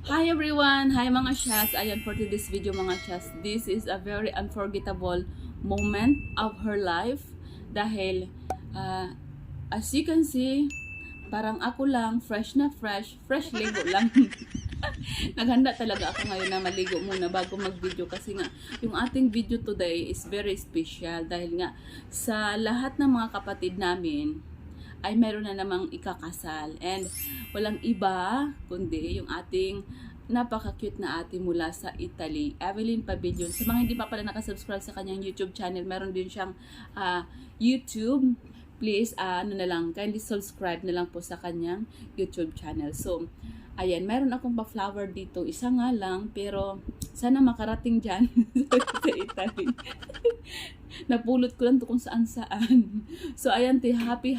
Hi everyone! Hi mga Shas! Ayan for today's video mga Shas. This is a very unforgettable moment of her life dahil as you can see, parang ako lang, fresh ligo lang. Naghanda talaga ako ngayon na maligo muna bago mag-video kasi nga yung ating video today is very special dahil nga sa lahat ng mga kapatid namin ay meron na namang ikakasal. And walang iba kundi yung ating napaka-cute na ate mula sa Italy, Evelyn Pavilion. Sa mga hindi pa pala nakasubscribe sa kanyang YouTube channel, meron din siyang YouTube. Please, kindly subscribe na lang po sa kanyang YouTube channel. So, ayan, meron akong pa-flower dito. Isa nga lang, pero sana makarating dyan sa Italy. Napulot ko lang to kung saan-saan. So, ayan, happy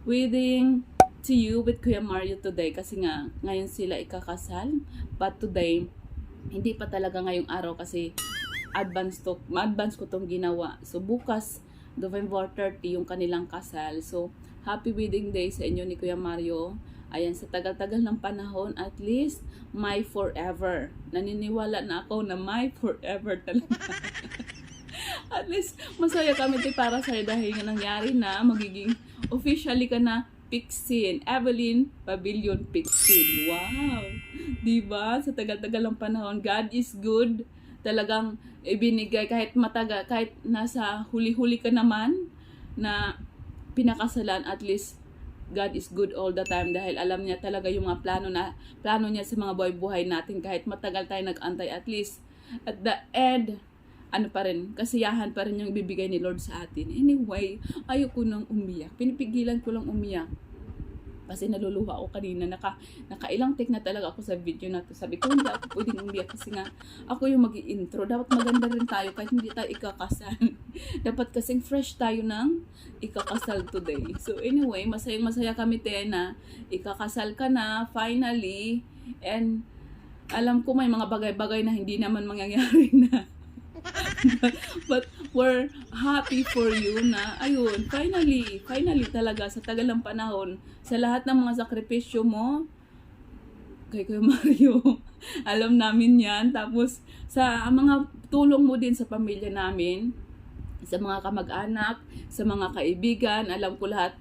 wedding to you with Kuya Mario today. Kasi nga, ngayon sila ikakasal. But today, hindi pa talaga ngayong araw kasi advance ko tong ginawa. So, bukas, November 30, yung kanilang kasal. So, happy wedding day sa inyo ni Kuya Mario. Ayan, sa tagal-tagal ng panahon, at least, my forever. Naniniwala na ako na my forever talaga. At least, masaya kami para sa'yo dahil nga nangyari na, magiging officially ka na Pixin. Evelyn Pavilion Pixin. Wow! Diba? Sa tagal-tagal ng panahon, God is good. Talagang ibinigay kahit mataga, kahit nasa huli-huli ka naman na pinakasalan, at least God is good all the time dahil alam niya talaga yung mga plano niya sa mga buhay natin kahit matagal tayo nag-antay, at least at the end kasiyahan pa rin yung ibibigay ni Lord sa atin. Anyway, ayoko nang umiyak. Pinipigilan ko lang umiyak. Kasi naluluha ako kanina. Nakailang take na talaga ako sa video na to. Sabi ko, hindi ako pwedeng umiyak kasi nga ako yung mag-i-intro. Dapat maganda rin tayo kahit hindi tayo ikakasal. Dapat kasing fresh tayo ng ikakasal today. So anyway, masaya kami na ikakasal ka na finally. And alam ko may mga bagay-bagay na hindi naman mangyayari na. But we're happy for you na ayun, finally talaga sa tagal ng panahon, sa lahat ng mga sakripisyo mo kay Kuya Mario, alam namin yan. Tapos sa mga tulong mo din sa pamilya namin, sa mga kamag-anak, sa mga kaibigan, alam ko lahat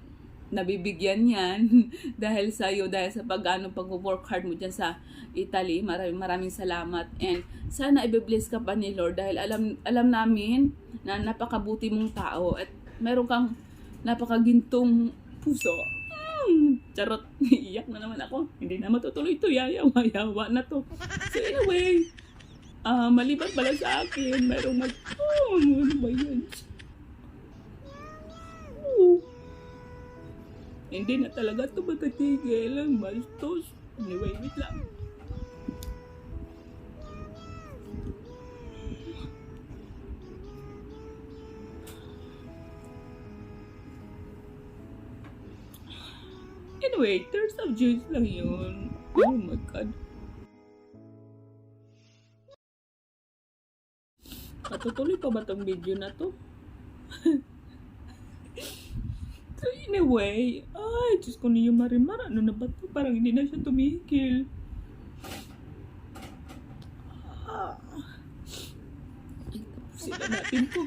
nabibigyan yan dahil sa iyo, dahil sa pag-work hard mo dyan sa Italy. Maraming salamat, and sana i-bless ka pa ni Lord dahil alam namin na napakabuti mong tao at meron kang napakagintong puso. Charot, iyak na naman ako. Hindi na matutuloy ito, yawa na to. So anyway, maliban pala sa akin, merong ano ba yan? Hindi na talaga ito matatigil ang bastos. Anyway, wait lang. Anyway, tears of joy lang yun. Oh my God. Matutuloy pa ba itong video na to? So anyway, ay, Diyos ko niyo Marimar, ano na ba ito? Parang hindi na siya tumihikil. Ay, sila natin to.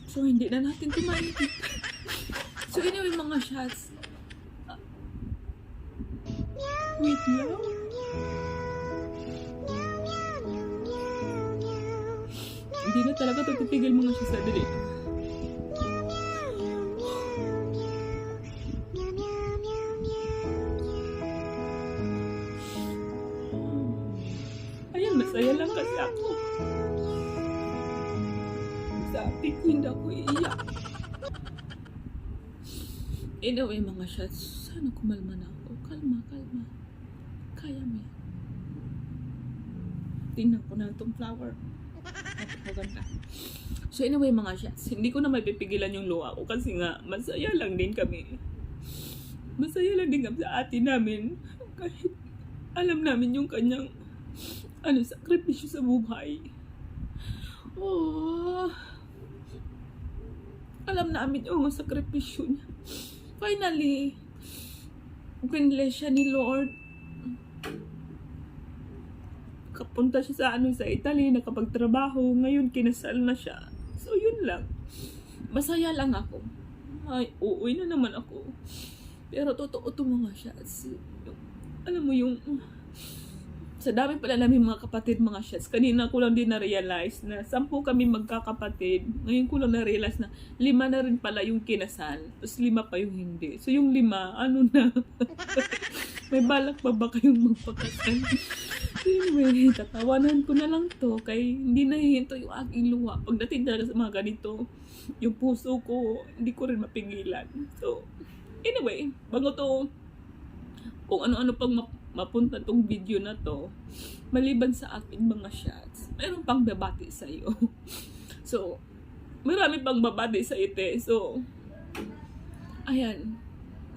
So hindi na natin tumahikil. So anyway mga shots. Wait lang. Hindi na talaga ito titigil mga shots na dali. Masaya lang kasi ako. Sabi ko hindi ako iiyak. Anyway mga shots, sana kumalma na ako. Kalma. Kaya mo yan. Tingnan ko na itong flower. Napakaganda. So anyway mga shots, hindi ko na may pipigilan yung luha ko kasi nga masaya lang din kami. Masaya lang din kami sa ate namin. Kahit alam namin yung kanyang sakripisyo sa buhay. Oh, alam namin yung sakripisyo niya. Finally, kinless siya ni Lord. Nakapunta siya sa Italy, nakapagtrabaho, ngayon kinasal na siya. So yun lang. Masaya lang ako. Ay, uuwi na naman ako. Pero totoo to mga shots. Alam mo yung sa dami pala namin mga kapatid, mga shots. Kanina ko lang din na-realize na 10 kami magkakapatid. Ngayon ko lang na-realize na 5 na rin pala yung kinasal. Tapos 5 pa yung hindi. So yung 5, ano na? May balak pa ba kayong magpakasal? Anyway, tatawanan ko na lang to. Kay hindi nahihinto yung aking luha. Pagdating talaga sa mga ganito, yung puso ko, hindi ko rin mapigilan. So, anyway, bago to, kung ano-ano pang mapunta tong video na to, maliban sa aking mga shots, mayroon pang babati sa iyo. So, marami pang babati sa ite. So, ayan.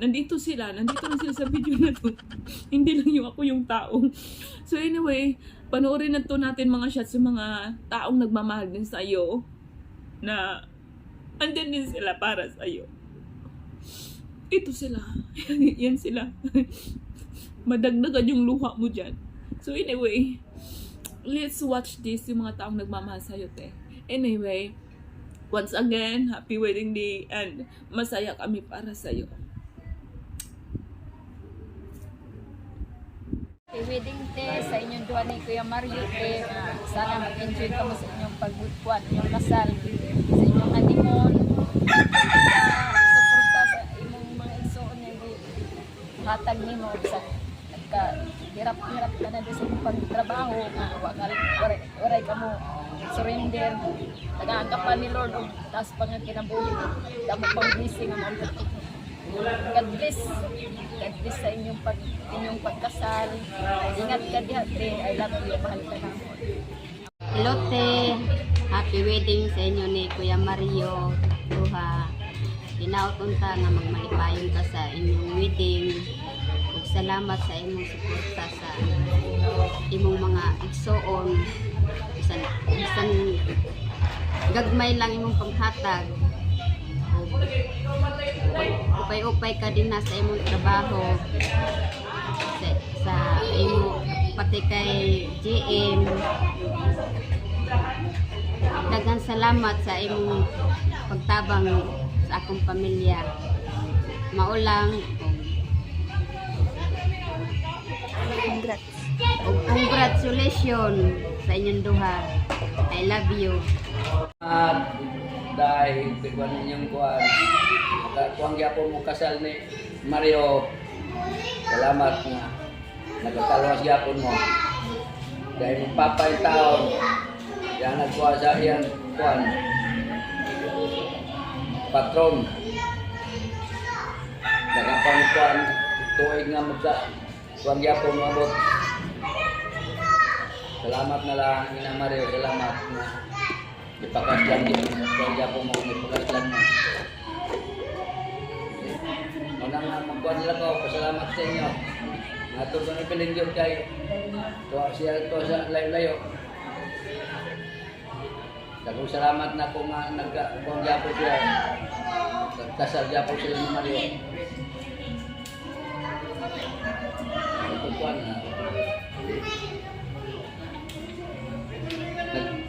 Nandito rin sila sa video na to. Hindi lang yung ako yung tao. So anyway, panoorin na to natin mga shots yung mga taong nagmamahal din sa iyo na andyan din sila para sa iyo. Ito sila. Yan sila. Madagdagan yung luha mo dyan. So anyway, let's watch this yung mga taong nagmamahal sa iyo, te. Anyway, once again, happy wedding day and masaya kami para sa iyo. Wedding day sa inyong duwa ni Kuya Mario te. Sana mag-enjoy ka mo sa inyong pagbukuan, inyong kasal, sa inyong honeymoon. Suporta sa imong mga igsoon nga hatag nimo sa hirap-hirap ka na doon sa imong pagtrabaho nga waray ka mo surrender. Tagaan ka pa ni Lord o taas pa nga kinabuhi. Damo pang blessing ang mga God bless sa inyong pagkasal. Ingat ka diha, te. I love you. Mahal ka na. Hello, te. Happy wedding sa inyo ni Kuya Mario Duha. Tinautunta nga magmalipayon ka sa inyong wedding. Ug salamat sa imong suporta sa imong mga igsoon. Bisan gagmay lang imong paghatag. Upay-upay ka din na sa imong trabaho sa imo pati kay GM. Daghang salamat sa imong pagtabang sa akong pamilya. Maulang congratulations sa inyong duha. I love you. Dahil bigwan ninyong kuwang gyapon mo kasal ni Mario. Salamat nga nagkatalwas gyapon mo. Dahil magpapay taon yan nagkuha sa iyan kuwan patron. Nagapang kuwan tuig nga magsa kuwang gyapon mo abot. Salamat na lang Ina Mario, salamat nga ipakaslan din kaya po mo ipakaslan mo. Unang magkuhan nila ko, pasalamat sa inyo. Natod kami pilindyot kayo. Tuwa siya ito sa layo-layo. Dagong salamat na kung nagkuhan niya po siya. Nagkasal niya po sila ni Mario. Nagkuhan na.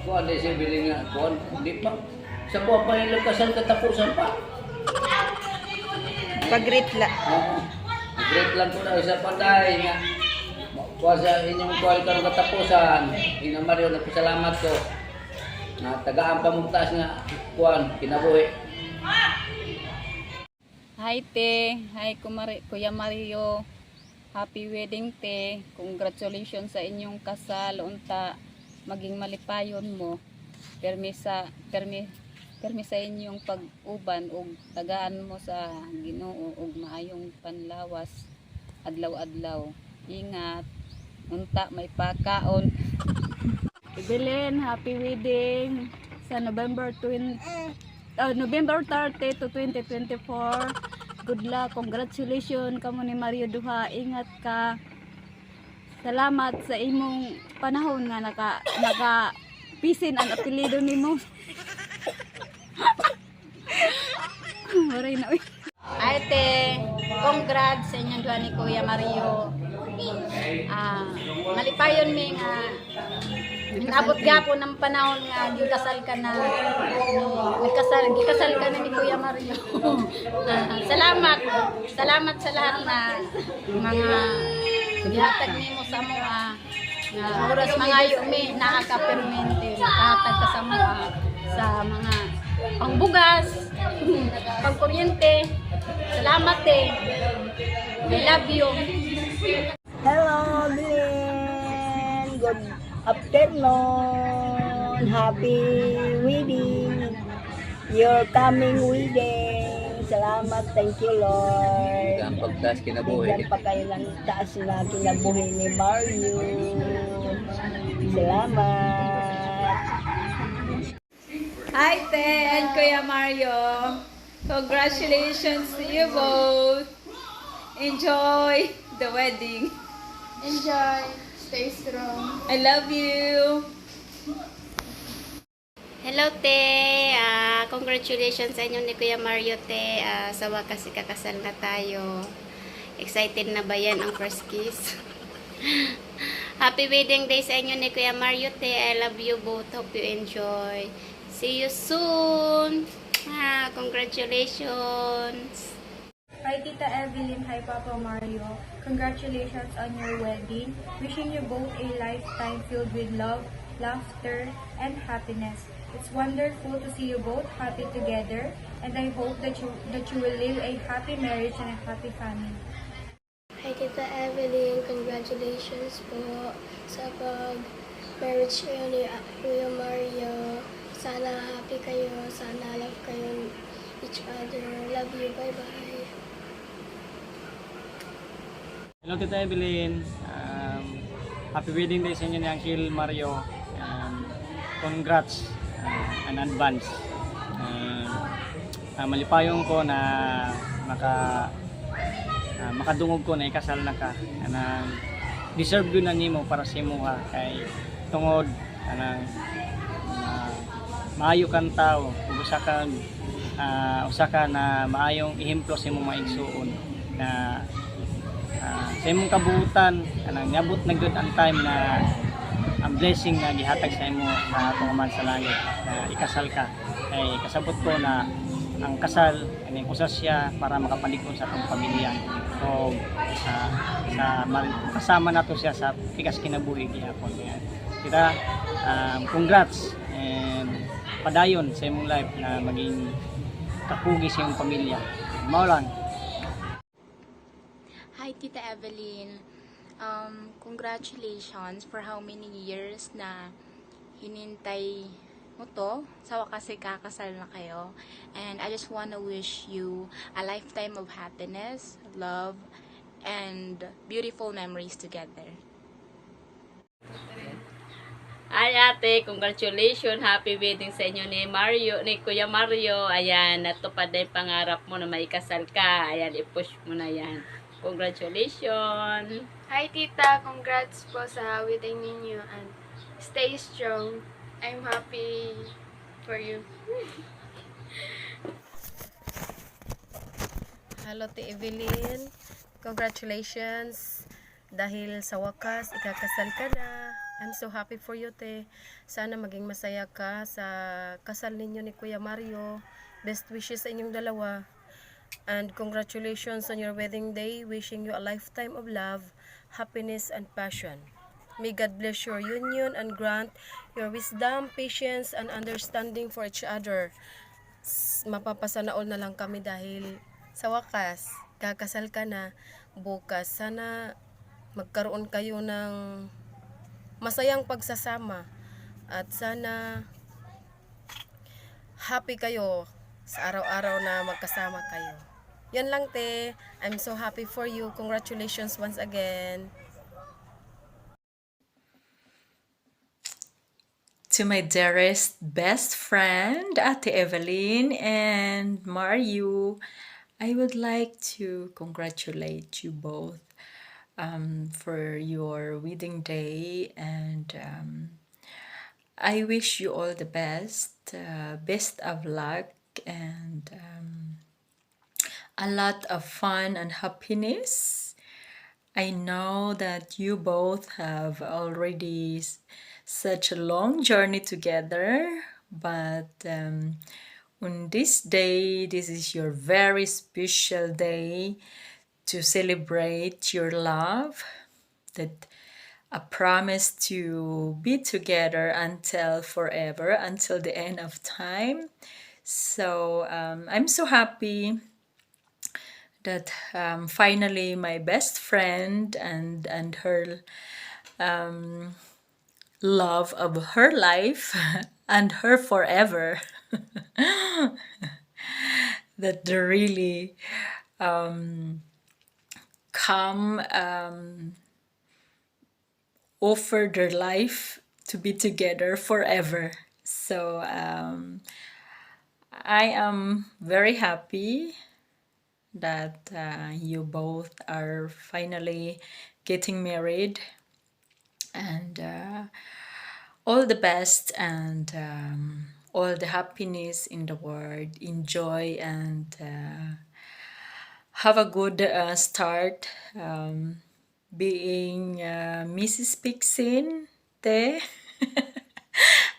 Kuan di siya biling nga, kuan di pa. Sa kuan pa nilang kasal katapusan pa. Pag-greet lang. Oo. Great lang po na isa panday nga. Kuan sa inyong kuan karong katapusan. Ina Mario, nagpasalamat ko. Na tagaan pamugtas nga kuan kinabuhi. Hi, te. Hi, Kuya Mario. Happy wedding, te. Congratulations sa inyong kasal. Unta maging malipayon mo. Permi sa inyong pag-uban ug tagaan mo sa Ginoo ug maayong panlawas adlaw-adlaw. Ingat. Unta may pakaon. Belen, happy wedding sa November 30 to 2024. Good luck. Congratulations kamo ni Mario Duha. Ingat ka. Salamat sa imong panahon nga naka pisin ang apelyido nimo. Maray na uy. Ate, congrats sa inyong duha ni Kuya Mario. Malipayon mi nga inabot gapon ng panahon nga gikasal ka na gikasal ka na ni Kuya Mario. Salamat sa lahat na mga gihatag nimo sa mga nga oras mga mi nakaka-permente nakahatag ka sa mga pangbugas, pangkuryente. Salamat I love you. Hello, Glenn. Good afternoon. Happy wedding. Your coming wedding. Salamat. Thank you, Lord. Ang pagtaas kinabuhi. Bigyan pa kayo ng taas na kinabuhi ni Mario. Salamat. Hi, Te and Kuya Mario. Congratulations to you both. Enjoy the wedding. Enjoy. Stay strong. I love you. Hello, te. Congratulations sa inyo ni Kuya Mario, te. Sa wakas, ikakasal na tayo. Excited na ba yan ang first kiss? Happy wedding day sa inyo ni Kuya Mario, te. I love you both. Hope you enjoy. See you soon. Congratulations. Hi Tita Evelyn, hi Papa Mario. Congratulations on your wedding. Wishing you both a lifetime filled with love, laughter, and happiness. It's wonderful to see you both happy together, and I hope that you will live a happy marriage and a happy family. Hi Tita Evelyn, congratulations po sa pag-marriage kayo ni Kuya Mario. Sana happy kayo, sana love kayo each other. Love you, bye-bye. Hello Tita Evelyn, happy wedding day sa inyo ni Uncle Mario. Congrats in advance. Malipayong ko na makadungog ko na ikasal na ka. Deserve yun na nimo para sa imo kay tungod maayo kang tao, usa ka na maayong ihemplo sa imong maigsuon na sa imong kabuutan niabot na good ang time na ang blessing na gihatag sa imo na tumaman sa langit na ikasal ka. Kay kasabot ko na ang kasal kaning usa siya para makapalikon sa atong pamilya o kasama nato siya sa pikas kinabuhi gihapon. Kita congrats and padayon sa imong life na maging kapugi sa imong pamilya. Mao lang. Hi Tita Evelyn, congratulations for how many years na hinintay mo to. Sa wakas ay kakasal na kayo. And I just wanna wish you a lifetime of happiness, love, and beautiful memories together. Ay ate, congratulations, happy wedding sa inyo ni Kuya Mario. Ayan, natupad na yung pangarap mo na maikasal ka. Ayan, i-push mo na yan. Congratulations! Hi Tita, congrats po sa wedding ninyo and stay strong. I'm happy for you. Hello Te Evelyn, congratulations dahil sa wakas ikakasal ka na. I'm so happy for you, te. Sana maging masaya ka sa kasal ninyo ni Kuya Mario. Best wishes sa inyong dalawa. And congratulations on your wedding day. Wishing you a lifetime of love, happiness, and passion. May God bless your union and grant your wisdom, patience, and understanding for each other. Mapapasanaol na lang kami dahil sa wakas, kakasal ka na. Bukas, sana magkaroon kayo ng masayang pagsasama at sana happy kayo sa araw-araw na magkasama kayo. Yan lang te. I'm so happy for you. Congratulations once again. To my dearest best friend, Ate Evelyn and Mario, I would like to congratulate you both for your wedding day, and I wish you all the best, best of luck, and a lot of fun and happiness I know that you both have already such a long journey together, but on this day, this is your very special day to celebrate your love, that a promise to be together until forever, until the end of time. So I'm so happy that finally my best friend and her love of her life and her forever that they really come offer their life to be together forever. So I am very happy that you both are finally getting married, and all the best, and all the happiness in the world. Enjoy and have a good start being Mrs. Pixin there.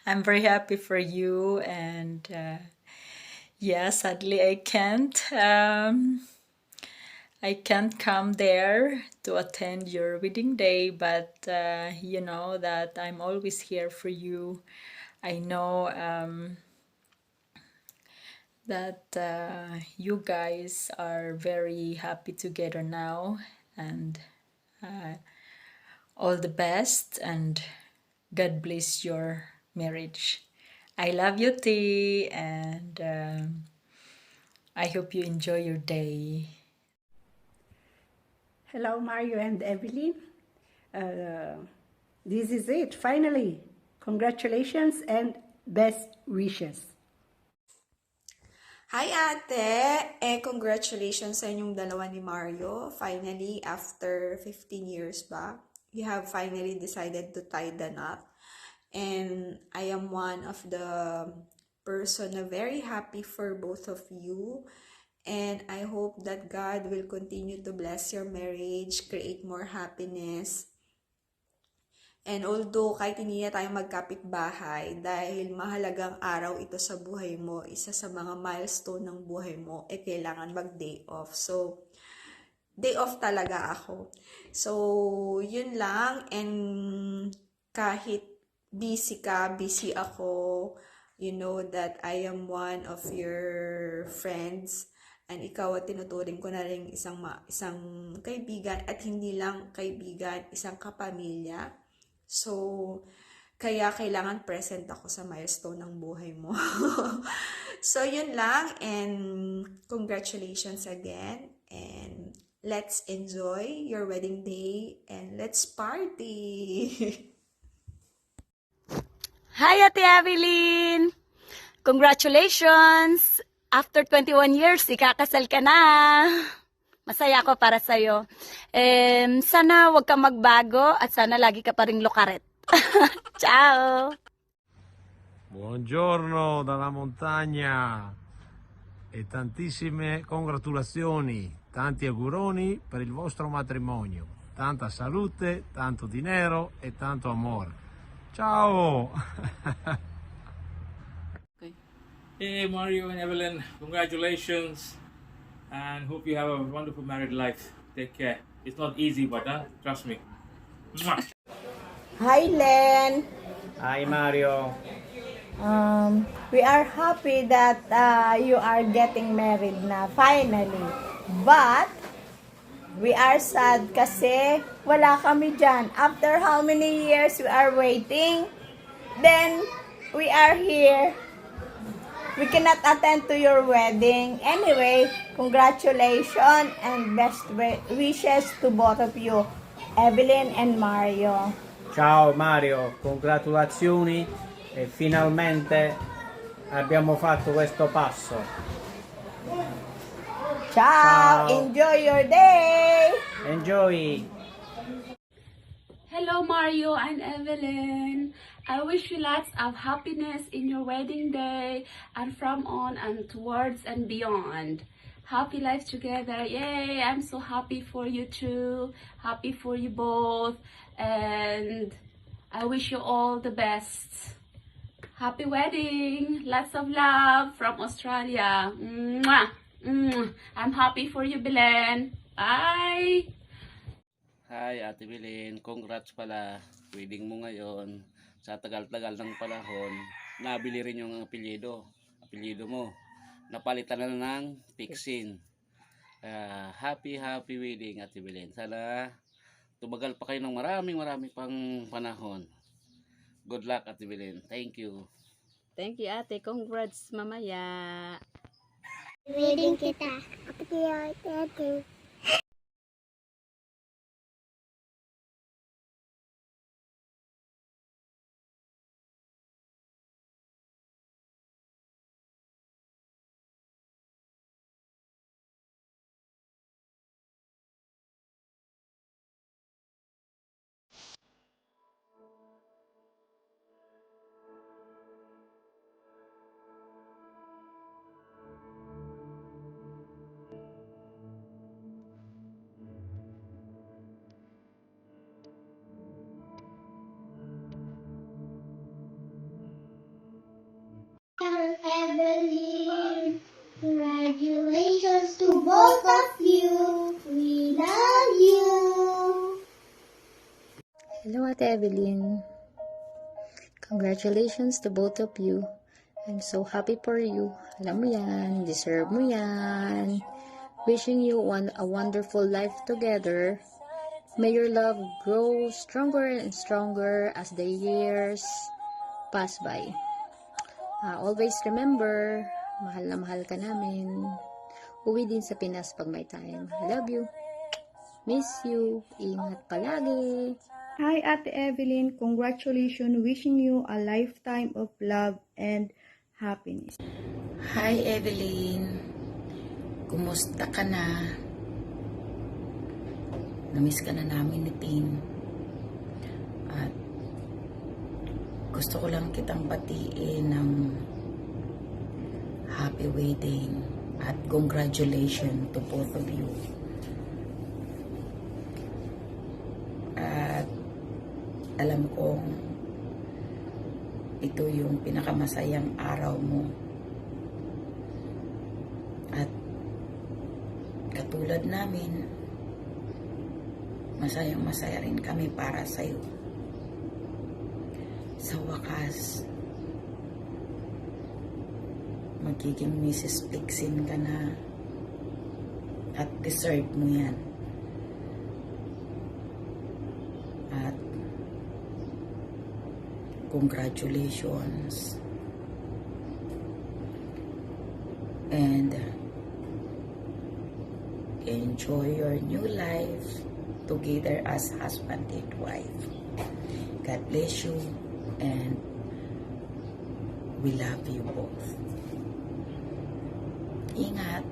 I'm very happy for you, and yeah, sadly I can't come there to attend your wedding day, but you know that I'm always here for you. I know that you guys are very happy together now, and all the best, and God bless your marriage. I love you, T, and I hope you enjoy your day. Hello, Mario and Evelyn. This is it, finally. Congratulations and best wishes. Hi ate! Congratulations sa inyong dalawa ni Mario. Finally, after 15 years ba, you have finally decided to tie the knot. And I am one of the person na very happy for both of you. And I hope that God will continue to bless your marriage, create more happiness. And although kahit hindi na tayo magkapit-bahay, dahil mahalagang araw ito sa buhay mo, isa sa mga milestone ng buhay mo, kailangan mag-day off. So, day off talaga ako. So, yun lang. And kahit busy ka, busy ako, you know that I am one of your friends. And ikaw at tinuturing ko na rin isang kaibigan, at hindi lang kaibigan, isang kapamilya. So, kaya kailangan present ako sa milestone ng buhay mo. So, yun lang. And congratulations again. And let's enjoy your wedding day. And let's party! Hi, Ate Evelyn! Congratulations! After 21 years, ikakasal ka na! Masaya ako para sa'yo. Sana wag kang magbago at sana lagi ka pa ring lukaret. Ciao! Buongiorno dalla montagna e tantissime congratulazioni, tanti auguroni per il vostro matrimonio. Tanta salute, tanto dinero e tanto amore. Ciao! Hey Mario and Evelyn, congratulations and hope you have a wonderful married life. Take care. It's not easy, but trust me. Mwah. Hi, Len. Hi, Mario. We are happy that you are getting married na finally. But we are sad kasi wala kami dyan. After how many years we are waiting, then we are here. We cannot attend to your wedding. Anyway, congratulations and best wishes to both of you, Evelyn and Mario. Ciao Mario, congratulazioni e finalmente abbiamo fatto questo passo. Ciao. Enjoy your day! Enjoy! Hello Mario and Evelyn. I wish you lots of happiness in your wedding day and from on and towards and beyond. happy life together. Yay! I'm so happy for you too. Happy for you both. And I wish you all the best. Happy wedding. Lots of love from Australia. Mwah! I'm happy for you, Belen. Bye! Hi, Ate Belen. Congrats pala. Wedding mo ngayon. Sa tagal-tagal ng panahon, nabili rin yung apelyido mo. Napalitan na ng Pixin. Happy wedding, Ate Belen. Sana tumagal pa kayo ng maraming pang panahon. Good luck, Ate Belen. Thank you. Thank you, ate. Congrats, mamaya. Wedding kita. Ate. Evelyn, congratulations to both of you. We love you. Hello, Ate Evelyn. Congratulations to both of you. I'm so happy for you. Alam mo yan, deserve mo yan. Wishing you a wonderful life together. May your love grow stronger and stronger as the years pass by. Always remember, mahal na mahal ka namin. Uwi din sa Pinas pag may time. I love you. Miss you. Ingat palagi. Hi, Ate Evelyn. Congratulations. Wishing you a lifetime of love and happiness. Hi, Evelyn. Kumusta ka na? Namiss ka na namin ni Tin. At gusto ko lang kitang batiin ng happy wedding at congratulations to both of you. At alam kong ito yung pinakamasayang araw mo. At katulad namin, masayang-masaya rin kami para sa'yo. Sa wakas, magiging Mrs. Pixin ka na at deserve mo yan. At congratulations. And enjoy your new life together as husband and wife. God bless you. And we love you both. Ingat.